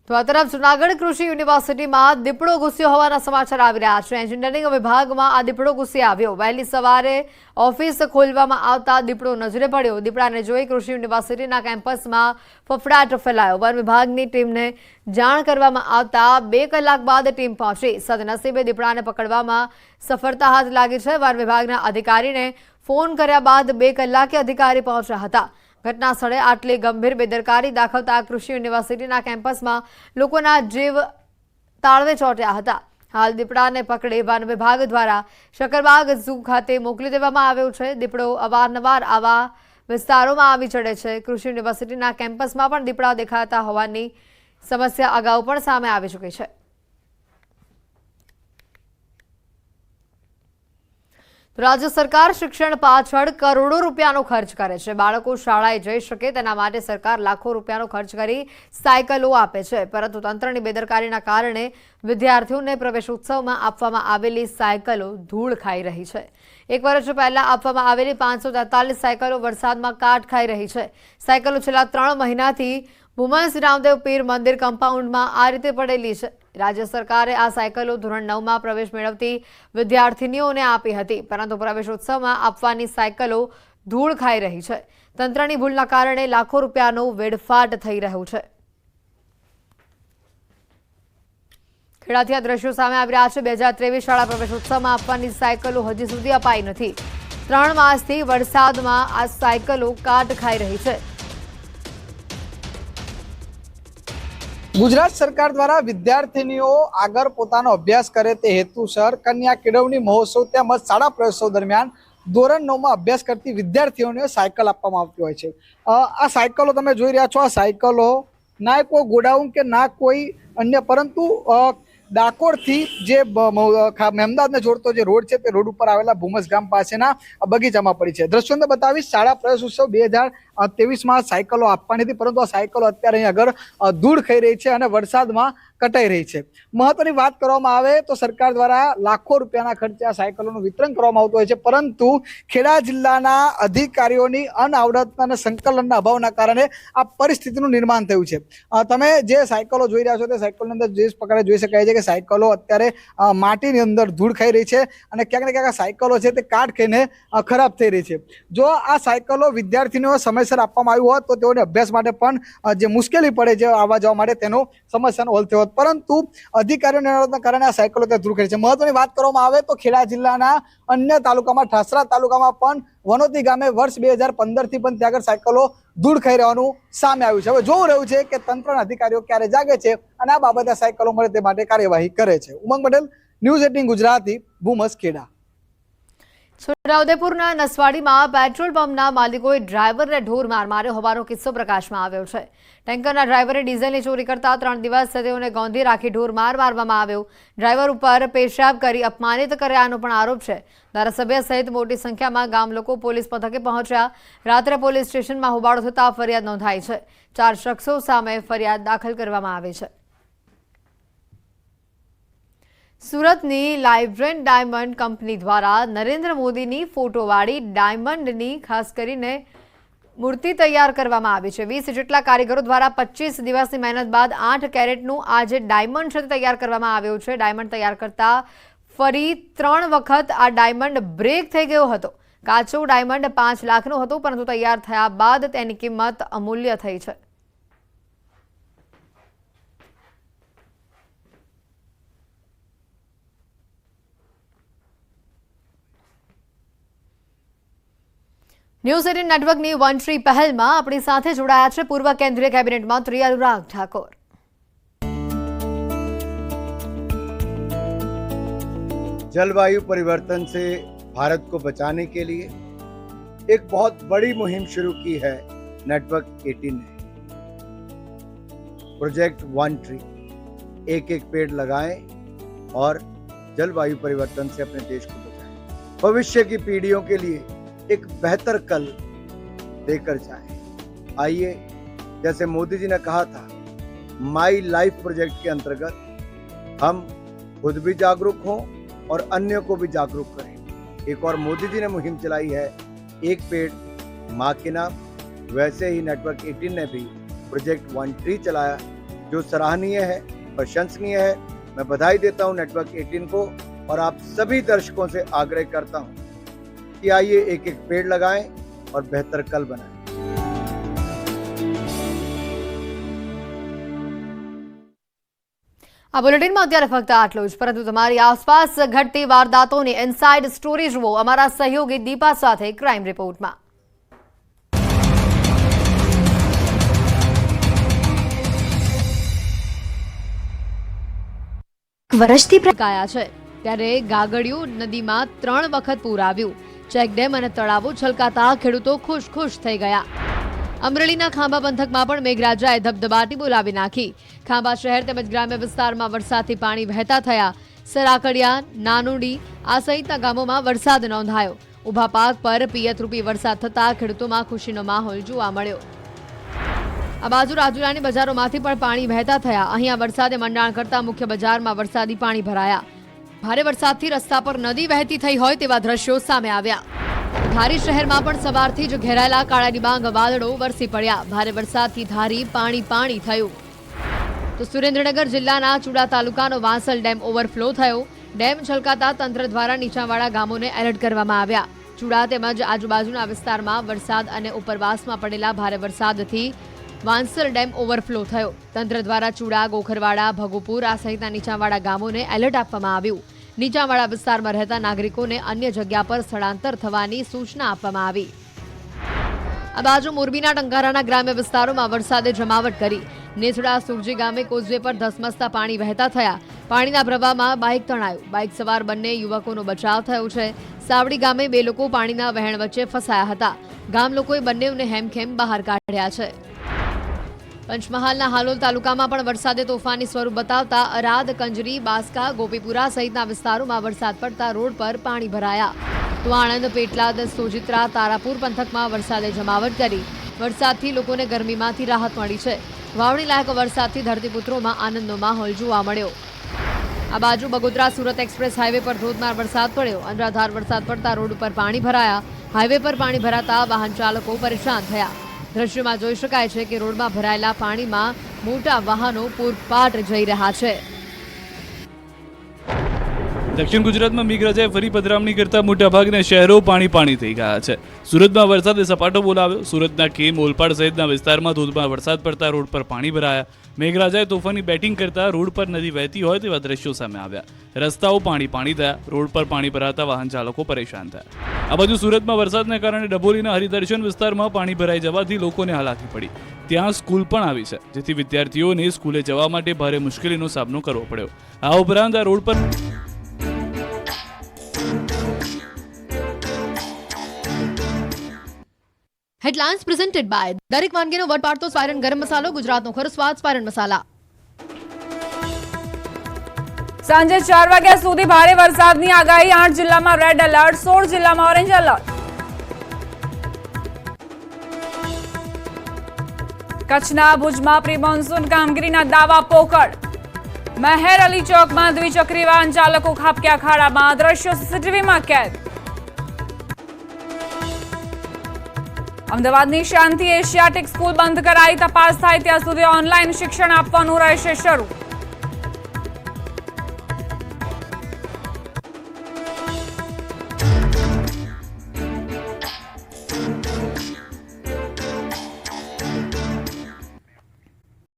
તો આ તરફ જૂનાગઢ કૃષિ યુનિવર્સિટીમાં દીપડો ઘૂસ્યો હોવાના સમાચાર આવી રહ્યા છે। એન્જિનિયરિંગ વિભાગમાં આ દીપડો ઘૂસી આવ્યો। વહેલી સવારે ઓફિસ ખોલવામાં આવતા દીપડો નજરે પડ્યો। દીપડાને જોઈ કૃષિ યુનિવર્સિટીના કેમ્પસમાં ફફડાટ ફેલાયો। વન વિભાગની ટીમને જાણ કરવામાં આવતા 2 કલાક બાદ ટીમ પહોંચી। સદનસીબે દીપડાને પકડવામાં સફળતા હાથ લાગી છે। વન વિભાગના અધિકારીને ફોન કર્યા બાદ 2 કલાકે અધિકારી પહોંચ્યા હતા। ઘટના સ્થળે આટલી ગંભીર બેદરકારી દાખવતા કૃષિ યુનિવર્સિટીના કેમ્પસમાં લોકોના જીવ તાળવે ચોંટ્યા હતા। હાલ દીપડાને પકડી વન વિભાગ દ્વારા શકરબાગ ઝૂ ખાતે મોકલી દેવામાં આવ્યો છે। દીપડો અવારનવાર આવા વિસ્તારોમાં આવી ચડે છે। કૃષિ યુનિવર્સિટીના કેમ્પસમાં પણ દીપડા દેખાતા હોવાની સમસ્યા અગાઉ પણ સામે આવી ચૂકી છે। राज्य सरकार शिक्षण पाछळ करोड़ों रूपियानो खर्च करे छे। बाळको शाळाए जई शके तेना माटे सरकार लाखों रूपियानो खर्च करी सायकलो आपे छे, परंतु तंत्रनी बेदरकारीना कारणे विद्यार्थीओने प्रवेशोत्सवमां आपवामां आवेली सायकलो धूळ खाई रही छे। 1 वर्ष पहला आपवामां आवेली 543 सायकलो वरसादमां काट खाई रही छे। सायकलो छेल्ला 3 महीनाथी भूमस रामदेव पीर मंदिर कम्पाउंडमां आ रीते पड़ेली छे। राज्य सरकारे आ सायकलो धोरण 9 में प्रवेश मेळवती विद्यार्थिनीओने आपी हती, परंतु प्रवेशोत्सवमां आपवानी सायकलो धूळ खाई रही छे। तंत्रनी भूलना कारणे लाखों रूपियानो वेडफाट थई रह्यो छे। खेड़ाथी आ दृश्यो सामे आवी रह्या छे। 2023 शाळा प्रवेशोत्सवमां आपवानी सायकलो हजी सुधी अपाई नथी। 3 मासथी वरसादमां आ सायकलो काट खाई रही छे। गुजरात सरकार द्वारा विद्यार्थिनीओ आगर पोतानो अभ्यास करे ते हेतुसर कन्या केळवणी महोत्सव तेमज शाळा प्रवेशोत्सव दरमियान धोरण 9 में अभ्यास करती विद्यार्थीओने सायकल आपवामां आवती होय छे। आ सायकलो तमे जोई रह्या छो। आ सायकलो ना कोई गोडाउन के ना कोई अन्य, परंतु डाकोर थी जे मेमदाद ने जोड़तो जे रोड छे ते रोड पर आवेला भूमस गाम पासेना बगीचामां पड़ी छे। दृश्यों बतावीश शाळा प्रवेशोत्सव 2023 में सायकलो आपवानी हती, परंतु आ सायकलो अत्यारे अहीं आगळ धूळ खाई रही छे अने वरसादमां कटाई रही छे। महत्वनी वात करवामां आवे तो सरकार द्वारा लाखों रूपियाना खर्चे आ सायकलोनुं वितरण करवामां आवतुं होय छे, परंतु खेड़ा जिल्लाना अधिकारीओनी अनावडत अने संकलनना अभावना कारणे आ परिस्थितिनुं निर्माण थयुं छे। तमे जे सायकलो जोई रह्या छो ते सायकलनी अंदर जे प्रकारे जोई शकाय छे के सायकलो अत्यारे माटीनी अंदर धूळ खाई रही छे अने क्यांक ने क्यांक आ सायकलो छे ते काट खाईने खराब थई रही छे। जो आ सायकलो विद्यार्थीओ समयसर आपवामां आवी होत तो तेओने अभ्यास माटे पण जे मुश्केली पड़े जे आवा जवा माटे तेनो समस्यानो हल थयो, परंतु अधिकारीओना कारणे आ सायकलो त्यां धूळ खाई रही छे। महत्वनी वात करवामां आवे तो खेड़ा जिल्लाना अन्य तालुकामां ठासरा तालुकामां पण वनोती गामे वर्ष 2015 थी पण त्यां आगळ सायकलो धूळ खाई रहेવાનું સામે આવ્યું છે। હવે જોવું રહ્યું છે કે તંત્રના અધિકારીઓ ક્યારે જાગે છે અને આ બાબતે સાયકલો મળે તે માટે કાર્યવાહી કરે છે। ઉમંગ પટેલ, ન્યૂઝ 18 ગુજરાતી, ભૂમસ ખેડા। છોટાઉદેપુરના નસવાડીમાં પેટ્રોલ પંપના માલિકોએ ડ્રાઈવરને ઢોર માર માર્યો હોવાનો કિસ્સો પ્રકાશમાં આવ્યો છે। ટેન્કરના ડ્રાઈવરે ડીઝલની ચોરી કરતા 3 દિવસ તેઓને ગોંધી રાખી ઢોર માર મારવામાં આવ્યો। ડ્રાઈવર ઉપર પેશાબ કરી અપમાનિત કર્યાનો પણ આરોપ છે। ધારાસભ્ય સહિત મોટી સંખ્યામાં ગામ લોકો પોલીસ મથકે પહોંચ્યા। રાત્રે પોલીસ સ્ટેશનમાં હોબાળો થતા ફરિયાદ નોંધાઈ છે। 4 શખ્સો સામે ફરિયાદ દાખલ કરવામાં આવી છે। सूरतनी लाइब्रेन डायमंड कंपनी द्वारा नरेन्द्र मोदीनी फोटोवाड़ी डायमंडनी खास करीने मूर्ति तैयार करवामां आवी छे। 20 जेटला कारीगरो द्वारा 25 दिवसनी मेहनत बाद 8 केरेटनुं आ जे डायमंड छे तैयार करवामां आव्यो छे। डायमंड तैयार करता फरी 3 वखत आ डायमंड ब्रेक थई गयो हतो। काचो डायमंड 5 लाखनो हतो, परंतु तैयार थया बाद तेनी किंमत अमूल्य थई छे। न्यूज 18 नेटवर्कनी वन ट्री पहलमां अपनी साथे जोड़ाया छे पूर्व केंद्रीय केबिनेट मंत्री अनुराग ठाकुर। जलवायु परिवर्तन से भारत को बचाने के लिए एक बहुत बड़ी मुहिम शुरू की है नेटवर्क 18 ने। प्रोजेक्ट वन ट्री, एक पेड़ लगाएं और जलवायु परिवर्तन से अपने देश को बचाएं। भविष्य की पीढ़ियों के लिए एक बेहतर कल देकर जाए। आइए, जैसे मोदी जी ने कहा था, माई लाइफ प्रोजेक्ट के अंतर्गत हम खुद भी जागरूक हों और अन्यों को भी जागरूक करें। एक और मोदी जी ने मुहिम चलाई है, एक पेड़ माँ के नाम। वैसे ही नेटवर्क 18 ने भी प्रोजेक्ट वन ट्री चलाया जो सराहनीय है, प्रशंसनीय है। मैं बधाई देता हूं नेटवर्क 18 को और आप सभी दर्शकों से आग्रह करता हूं कि आइए एक एक पेड़ लगाएं और बेहतर कल बनाएं। આ બુલેટિનમાં અત્યારે ફક્ત આટલું જ, પરંતુ તમારી આસપાસ ઘટતી વારદાતોની ઇનસાઇડ સ્ટોરી જુઓ અમારા સહયોગી દીપા સાથે ક્રાઇમ રિપોર્ટમાં। વર્ષથી પ્રકાયા છે ત્યારે ગાગડિયું નદીમાં 3 વખત પૂર આવ્યું। ચેકડેમ અને તળાવો છલકાતા ખેડૂતો ખુશ થઈ ગયા। અમરેલીના ખાંભા પંથકમાં પણ મેઘરાજાએ ધબધબાટી બોલાવી નાખી। ખાંભા શહેર તેમજ ગ્રામ્ય વિસ્તારમાં વરસાદથી પાણી વહેતા થયા। સરાકડિયા, નાનુડી આ સહિતના ગામોમાં વરસાદ નોંધાયો। ઊભા પાક પર પિયતરૂપી વરસાદ થતા ખેડૂતોમાં ખુશીનો માહોલ જોવા મળ્યો। આ બાજુ રાજુલાની બજારોમાંથી પણ પાણી વહેતા થયા। અહીંયા વરસાદે મંડાણ કરતા મુખ્ય બજારમાં વરસાદી પાણી ભરાયા। ભારે વરસાદથી રસ્તા પર નદી વહેતી થઈ હોય તેવા દ્રશ્યો સામે આવ્યા। ધારી શહેરમાં પણ સવારથી જ ઘેરાયેલા કાળા ડિબાંગ વાદળો વરસી પડ્યા। ભારે વરસાદથી ધારી પાણી થયું। તો સુરેન્દ્રનગર જિલ્લાના ચુડા તાલુકાનો વાંસલ ડેમ ઓવરફ્લો થયો। ડેમ છલકાતા તંત્ર દ્વારા નીચાણવાળા ગામોને એલર્ટ કરવામાં આવ્યા। ચુડા તેમજ આજુબાજુના વિસ્તારમાં વરસાદ અને ઉપરવાસમાં પડેલા ભારે વરસાદથી વાંસલ ડેમ ઓવરફ્લો થયો। તંત્ર દ્વારા ચુડા, ગોખરવાડા, ભગુપુર આ સહિતના નીચાણવાળા ગામોને એલર્ટ આપવામાં આવ્યું। નીચાણવાળા વિસ્તારમાં રહેતા નાગરિકોને અન્ય જગ્યા પર સ્થળાંતર થવાની સૂચના આપવામાં આવી। આ બાજુ મોરબીના ટંકારાના ગ્રામ્ય વિસ્તારોમાં વરસાદે જમાવટ કરી। નેસડા સુરજી ગામે કોઝવે પર ધસમસતા પાણી વહેતા થયા। પાણીના પ્રવાહમાં બાઇક તણાયું। બાઇક સવાર બંને યુવકોનો બચાવ થયો છે। સાવડી ગામે 2 લોકો પાણીના વહેણ વચ્ચે ફસાયા હતા। ગામ લોકોએ બંનેઓને હેમખેમ બહાર કાઢ્યા છે। પંચમહાલના હાલોલ તાલુકામાં પણ વરસાદે તોફાની સ્વરૂપ બતાવતા અરાદ, કંજરી, બાસ્કા, ગોપીપુરા સહિતના વિસ્તારોમાં વરસાદ પડતા રોડ પર પાણી ભરાયા। તો આણંદ, પેટલાદ, સોજિત્રા, તારાપુર પંથકમાં વરસાદે જમાવટ કરી। વરસાદથી લોકોને ગરમીમાંથી રાહત મળી છે। વાવણી લાયક વરસાદથી ધરતીપુત્રોમાં આનંદનો માહોલ જોવા મળ્યો। આ બાજુ બગોદરા સુરત એક્સપ્રેસ હાઈવે પર ધોધમાર વરસાદ પડ્યો। અનરાધાર વરસાદ પડતા રોડ ઉપર પાણી ભરાયા। હાઈવે પર પાણી ભરાતા વાહન ચાલકો પરેશાન થયા। દ્રશ્યમાં જોઈ શકાય છે કે રોડમાં ભરાયેલા પાણીમાં મોટા વાહનો પૂરપાટ જઈ રહ્યા છે। દક્ષિણ ગુજરાતમાં મેઘરાજાએ ફરી પધરામણી કરતા મોટાભાગના શહેરો પાણી થઈ ગયા છે। સુરતમાં વરસાદે સપાટો બોલાવ્યો। સુરતના કેમ, ઓલપાડ સહિતના વિસ્તારમાં ધોધમાર વરસાદ પડતા રોડ પર પાણી ભરાયા। મેઘરાજાએ તોફાની બેટિંગ કરતા રોડ પર નદી વહેતી હોય તેવા દ્રશ્યો સામે આવ્યા। રસ્તાઓ પાણી થયા। રોડ પર પાણી ભરાતા વાહન ચાલકો પરેશાન થયા। આ બાજુ સુરતમાં વરસાદને કારણે ડભોલીના હરિદર્શન વિસ્તારમાં પાણી ભરાઈ જવાથી લોકોને હાલાકી પડી। ત્યાં સ્કૂલ પણ આવી છે, જેથી વિદ્યાર્થીઓને સ્કૂલે જવા માટે ભારે મુશ્કેલીનો સામનો કરવો પડ્યો। આ ઉપરાંત આ રોડ પર હેડલાઇન્સ પ્રેઝન્ટેડ બાય દરેક વાનગીનો વટ પાડતો સ્પાયરન ગરમ મસાલો, ગુજરાતનો ખરો સ્વાદ સ્પાયરન મસાલા। સાંજે 4 વાગ્યા સુધી ભારે વરસાદની આગાહી। 8 જિલ્લામાં રેડ એલર્ટ, 16 જિલ્લામાં ઓરેન્જ એલર્ટ। કચ્છના ભુજમાં પ્રી મોન્સૂન કામગીરીના દાવા પોકળ। મહેર અલી ચોકમાં દ્વિચક્રી વાહન ચાલકો ખાબક્યા ખાડામાં। દ્રશ્યો સીસીટીવીમાં કેદ। અમદાવાદની શાંતિ એશિયાટિક સ્કૂલ બંધ કરાઈ। તપાસ થાય ત્યાં સુધી ઓનલાઈન શિક્ષણ આપવાનું રહેશે શરૂ।